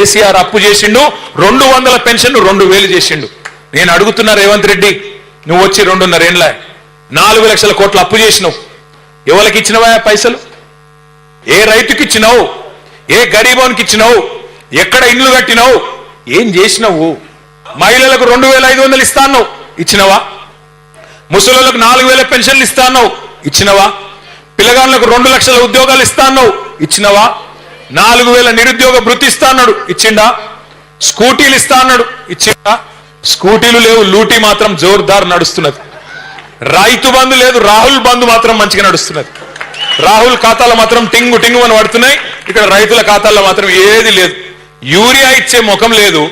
కేసీఆర్ అప్పు చేసిండు, 200 పెన్షన్ 2000 చేసిండు. నేను అడుగుతున్నా రేవంత్ రెడ్డి, నువ్వు వచ్చి 2.5 ఏళ్ళ 4 లక్షల కోట్ల అప్పు చేసినావు. ఎవరికి ఇచ్చినవా పైసలు? ఏ రైతుకి ఇచ్చినావు? ఏ గరీబానికి ఇచ్చినావు? ఎక్కడ ఇండ్లు కట్టినావు? ఏం చేసినావు? మహిళలకు 2500 ఇస్తాన్నావు, ఇచ్చినవా? ముసలులకు 4000 పెన్షన్లు ఇస్తాన్నావు, ఇచ్చినవా? పిల్లగాళ్ళకు 2 లక్షల ఉద్యోగాలు ఇస్తాన్నావు, ఇచ్చినవా? 4000 నిరుద్యోగ భృతి ఇస్తా అన్నాడు, ఇచ్చిండా? స్కూటీలు ఇస్తా అన్నాడు, ఇచ్చిండా? స్కూటీలు లేవు, లూటీ మాత్రం జోర్దార్ నడుస్తున్నది. రైతు బంధు లేదు, రాహుల్ బంధు మాత్రం మంచిగా నడుస్తున్నది. రాహుల్ ఖాతాలో మాత్రం టింగు టింగు అని పడుతున్నాయి, ఇక్కడ రైతుల ఖాతాల్లో మాత్రం ఏది లేదు. యూరియా ఇచ్చే ముఖం లేదు,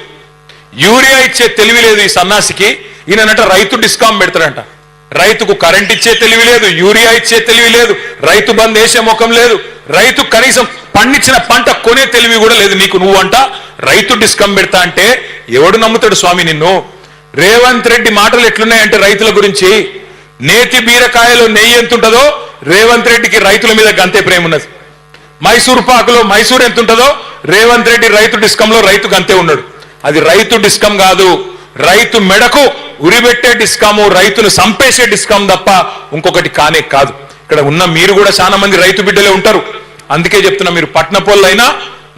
యూరియా ఇచ్చే తెలివి లేదు ఈ సన్నాసికి. ఈయనంట రైతు డిస్కౌంట్ పెడతాడంట. రైతుకు కరెంట్ ఇచ్చే తెలివి లేదు, యూరియా ఇచ్చే తెలివి లేదు, రైతు బంద్ వేసే ముఖం లేదు, రైతు కనీసం పండించిన పంట కొనే తెలివి కూడా లేదు నీకు. నువ్వంట రైతు డిస్కౌంట్ పెడతా అంటే ఎవడు నమ్ముతాడు స్వామి నిన్ను? రేవంత్ రెడ్డి మాటలు ఎట్లున్నాయంటే రైతుల గురించి, నేతి బీరకాయలో నెయ్యి ఎంత ఉంటుందో రేవంత్ రెడ్డికి రైతుల మీద గంతే ప్రేమ ఉన్నది. మైసూర్ పాకులో మైసూర్ ఎంత ఉంటుందో రేవంత్ రెడ్డి రైతు డిస్కంలో రైతు గంతే ఉన్నాడు. అది రైతు డిస్కం కాదు, రైతు మెడకు ఉరిబెట్టే డిస్కాము, రైతును సంపేసే డిస్కాం తప్ప ఇంకొకటి కానే కాదు. ఇక్కడ ఉన్న మీరు కూడా చాలా మంది రైతు బిడ్డలే ఉంటారు. అందుకే చెప్తున్నా, మీరు పట్నపోళ్ళైనా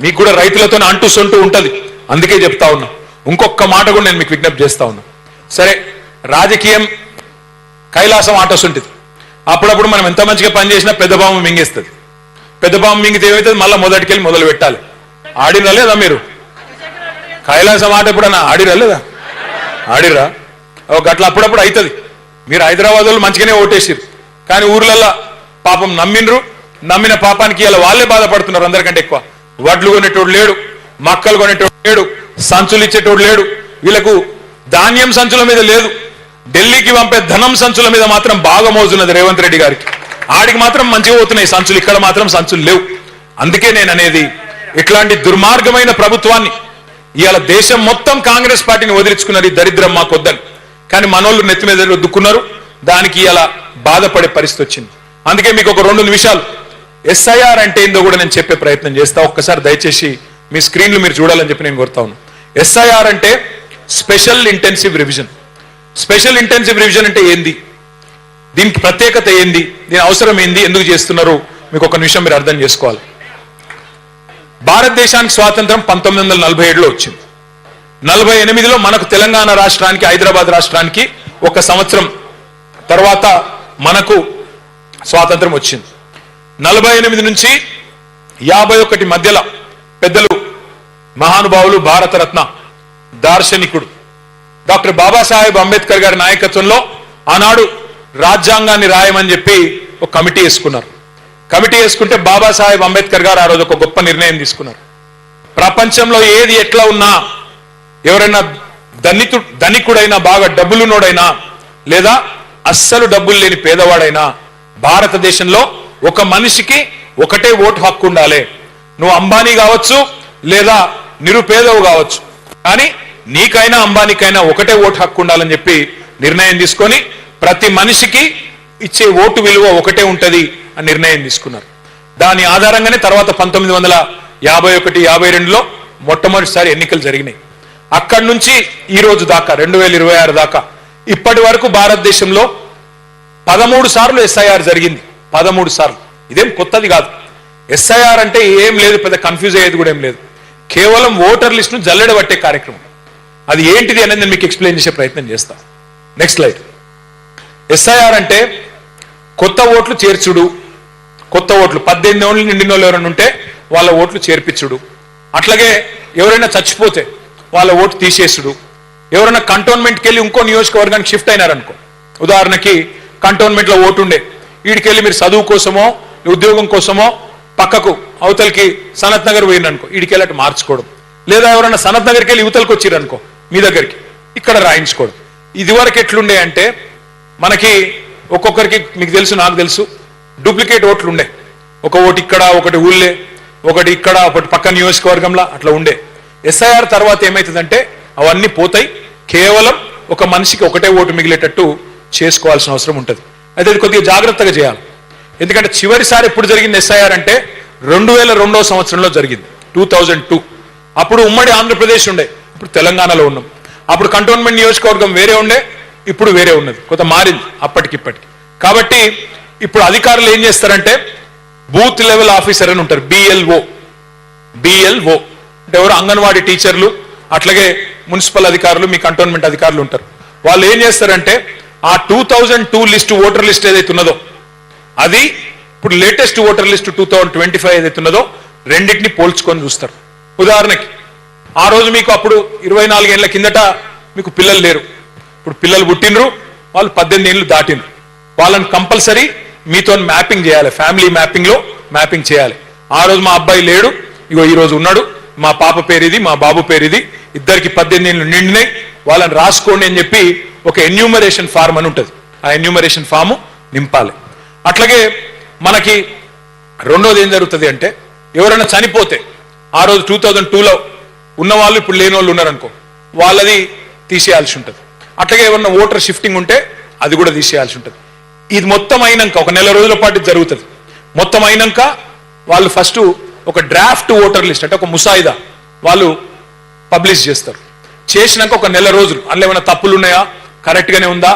మీకు కూడా రైతులతో అంటూ సొంటూ ఉంటది. అందుకే చెప్తా ఉన్నా. ఇంకొక మాట కూడా నేను మీకు విజ్ఞప్తి చేస్తా ఉన్నా. సరే, రాజకీయం కైలాసం ఆటోస్ ఉంటుంది. అప్పుడప్పుడు మనం ఎంత మంచిగా పనిచేసినా పెద్ద బాము మింగేస్తుంది. పెద్ద బాము మింగితే ఏమవుతుంది? మళ్ళీ మొదటికెళ్ళి మొదలు పెట్టాలి. ఆడిరా లేదా మీరు? కైలాసం ఆట ఎప్పుడన్నా ఆడిరా లేదా? ఆడిరా? గట్ల అప్పుడప్పుడు అవుతుంది. మీరు హైదరాబాద్ వాళ్ళు మంచిగానే ఓటేసిరు, కానీ ఊర్లల్లో పాపం నమ్మినరు. నమ్మిన పాపానికి ఇలా వాళ్ళే బాధపడుతున్నారు అందరికంటే ఎక్కువ. వడ్లు కొనేటోడు లేడు, మక్కలు కొనేటోడు లేడు, సంచులు ఇచ్చేటోడు లేడు. వీళ్ళకు ధాన్యం సంచుల మీద లేదు, ఢిల్లీకి పంపే ధనం సంచుల మీద మాత్రం బాగా మోజున్నది రేవంత్ రెడ్డి గారికి. ఆడికి మాత్రం మంచిగా పోతున్నాయి సంచులు, ఇక్కడ మాత్రం సంచులు లేవు. అందుకే నేను అనేది, ఇట్లాంటి దుర్మార్గమైన ప్రభుత్వాన్ని ఇవాళ దేశం మొత్తం కాంగ్రెస్ పార్టీని వదిలించుకున్నారు. ఈ దరిద్రం మాకొద్దని, కానీ మనోళ్ళు నెత్తి మీద దుక్కున్నారు. దానికి ఇలా బాధపడే పరిస్థితి వచ్చింది. అందుకే మీకు ఒక 2 నిమిషాలు ఎస్ఐఆర్ అంటే ఏందో కూడా నేను చెప్పే ప్రయత్నం చేస్తా. ఒక్కసారి దయచేసి మీ స్క్రీన్లు మీరు చూడాలని చెప్పి నేను కోరుతా ఉన్నాను. ఎస్ఐఆర్ అంటే special intensive revision. Special intensive revision అంటే ఏంది, దీనికి ప్రత్యేకత ఏంది, దీని అవసరం ఏంది, ఎందుకు చేస్తున్నారు, మీకు ఒక నిమిషం మీరు అర్థం చేసుకోవాలి. భారతదేశానికి స్వాతంత్రం 1947లో వచ్చింది. 48లో మనకు తెలంగాణ రాష్ట్రానికి, హైదరాబాద్ రాష్ట్రానికి 1 సంవత్సరం తర్వాత మనకు స్వాతంత్రం వచ్చింది. 48 నుంచి 51 మధ్యలో పెద్దలు మహానుభావులు, భారతరత్న దార్శనికుడు డాక్టర్ బాబాసాహెబ్ అంబేద్కర్ గారి నాయకత్వంలో ఆనాడు రాజ్యాంగాన్ని రాయమని చెప్పి ఒక కమిటీ వేసుకున్నారు. కమిటీ వేసుకుంటే బాబాసాహెబ్ అంబేద్కర్ గారు ఆ రోజు ఒక గొప్ప నిర్ణయం తీసుకున్నారు. ప్రపంచంలో ఏది ఎట్లా ఉన్నా, ఎవరైనా ధనికుడైనా, బాగా డబ్బులున్నోడైనా, లేదా అస్సలు డబ్బులు లేని పేదవాడైనా, భారతదేశంలో ఒక మనిషికి ఒకటే ఓటు హక్కు ఉండాలి. నువ్వు అంబానీ కావచ్చు, లేదా నిరుపేదవు కావచ్చు, కానీ నీకైనా అంబానీకైనా ఒకటే ఓటు హక్కు ఉండాలని చెప్పి నిర్ణయం తీసుకొని ప్రతి మనిషికి ఇచ్చే ఓటు విలువ ఒకటే ఉంటది అని నిర్ణయం తీసుకున్నారు. దాని ఆధారంగానే తర్వాత 1951, 52లో మొట్టమొదటిసారి ఎన్నికలు జరిగినాయి. అక్కడి నుంచి ఈ రోజు దాకా 2026 దాకా ఇప్పటి వరకు భారతదేశంలో 13 సార్లు ఎస్ఐఆర్ జరిగింది. 13 సార్లు. ఇదేం కొత్తది కాదు. ఎస్ఐఆర్ అంటే ఏం లేదు, పెద్ద కన్ఫ్యూజ్ అయ్యేది కూడా ఏం లేదు. కేవలం ఓటర్ లిస్ట్ ను జల్లెడబట్టే కార్యక్రమం. అది ఏంటిది అనేది నేను మీకు ఎక్స్ప్లెయిన్ చేసే ప్రయత్నం చేస్తా. Next slide. ఎస్ఐఆర్ అంటే కొత్త ఓట్లు చేర్చుడు, కొత్త ఓట్లు 18 ఏళ్ళు నిండిన వాళ్ళు ఎవరైనా ఉంటే వాళ్ళ ఓట్లు చేర్పించుడు, అట్లాగే ఎవరైనా చచ్చిపోతే వాళ్ళ ఓటు తీసేసుడు, ఎవరైనా కంటోన్మెంట్కి వెళ్ళి ఇంకో నియోజకవర్గానికి షిఫ్ట్ అయినారనుకో, ఉదాహరణకి కంటోన్మెంట్లో ఓటు ఉండే, వీడికెళ్ళి మీరు చదువు కోసమో ఉద్యోగం కోసమో పక్కకు అవతలకి సనత్ నగర్ పోయిననుకో, వీడికెళ్ళి అటు మార్చుకోవడం, లేదా ఎవరైనా సనత్ నగర్కి వెళ్ళి యువతలకు వచ్చిరనుకో మీ దగ్గరికి, ఇక్కడ రాయించుకోవడం. ఇదివరకు ఎట్లుండే అంటే మనకి ఒక్కొక్కరికి, మీకు తెలుసు నాకు తెలుసు, డూప్లికేట్ ఓట్లు ఉండే. ఒక ఓటు ఇక్కడ, ఒకటి ఊళ్ళే, ఒకటి ఇక్కడ, ఒకటి పక్క నియోజకవర్గంలో అట్లా ఉండే. ఎస్ఐఆర్ తర్వాత ఏమవుతుందంటే అవన్నీ పోతాయి, కేవలం ఒక మనిషికి ఒకటే ఓటు మిగిలేటట్టు చేసుకోవాల్సిన అవసరం ఉంటుంది. అయితే అది కొద్దిగా జాగ్రత్తగా చేయాలి. ఎందుకంటే చివరిసారి ఎప్పుడు జరిగింది ఎస్ఐఆర్ అంటే 2002వ సంవత్సరంలో జరిగింది, 2002. అప్పుడు ఉమ్మడి ఆంధ్రప్రదేశ్ ఉండే, ఇప్పుడు తెలంగాణలో ఉన్నాం. అప్పుడు కంటోన్మెంట్ నియోజకవర్గం వేరే ఉండే, ఇప్పుడు వేరే ఉన్నది, కొంత మారింది అప్పటికిప్పటికి. కాబట్టి ఇప్పుడు అధికారులు ఏం చేస్తారంటే బూత్ లెవెల్ ఆఫీసర్ అని ఉంటారు, బిఎల్ఓ అంటే ఎవరు అంగన్వాడీ టీచర్లు, అట్లాగే మున్సిపల్ అధికారులు, మీ కంటోన్మెంట్ అధికారులు ఉంటారు. వాళ్ళు ఏం చేస్తారంటే ఆ 2002 లిస్టు ఓటర్ లిస్ట్ ఏదైతే ఉన్నదో అది ఇప్పుడు లేటెస్ట్ ఓటర్ లిస్ట్ 2025 ఏదైతే ఉన్నదో రెండింటిని పోల్చుకొని చూస్తారు. ఉదాహరణకి ఆ రోజు మీకు అప్పుడు 24 ఏళ్ల కిందట మీకు పిల్లలు లేరు, ఇప్పుడు పిల్లలు పుట్టినరు, వాళ్ళు 18 ఏళ్ళు దాటినరు. వాళ్ళని కంపల్సరీ మీతో మ్యాపింగ్ చేయాలి, ఫ్యామిలీ మ్యాపింగ్ లో మ్యాపింగ్ చేయాలి. ఆ రోజు మా అబ్బాయి లేడు, ఇగో ఈ రోజు ఉన్నాడు, మా పాప పేరు ఇది, మా బాబు పేరు ఇది, ఇద్దరికి 18 ఏళ్ళు నిండినాయి, వాళ్ళని రాసుకోండి అని చెప్పి ఒక ఎన్యూమరేషన్ ఫార్మ్ అని ఉంటుంది. ఆ ఎన్యూమరేషన్ ఫామ్ నింపాలి. అట్లాగే మనకి రెండోది ఏం జరుగుతుంది అంటే ఎవరైనా చనిపోతే ఆ రోజు 2002లో ఉన్న వాళ్ళు ఇప్పుడు లేని వాళ్ళు ఉన్నారనుకో, వాళ్ళది తీసేయాల్సి ఉంటుంది. అట్లాగే ఏమన్నా ఓటర్ షిఫ్టింగ్ ఉంటే అది కూడా తీసేయాల్సి ఉంటుంది. ఇది మొత్తం అయినాక ఒక నెల రోజుల పాటు జరుగుతుంది. మొత్తం అయినాక వాళ్ళు ఫస్ట్ ఒక డ్రాఫ్ట్ ఓటర్ లిస్ట్ అంటే ఒక ముసాయిదా వాళ్ళు పబ్లిష్ చేస్తారు. చేసినాక ఒక నెల రోజులు అందులో ఏమైనా తప్పులు ఉన్నాయా, కరెక్ట్ గానే ఉందా,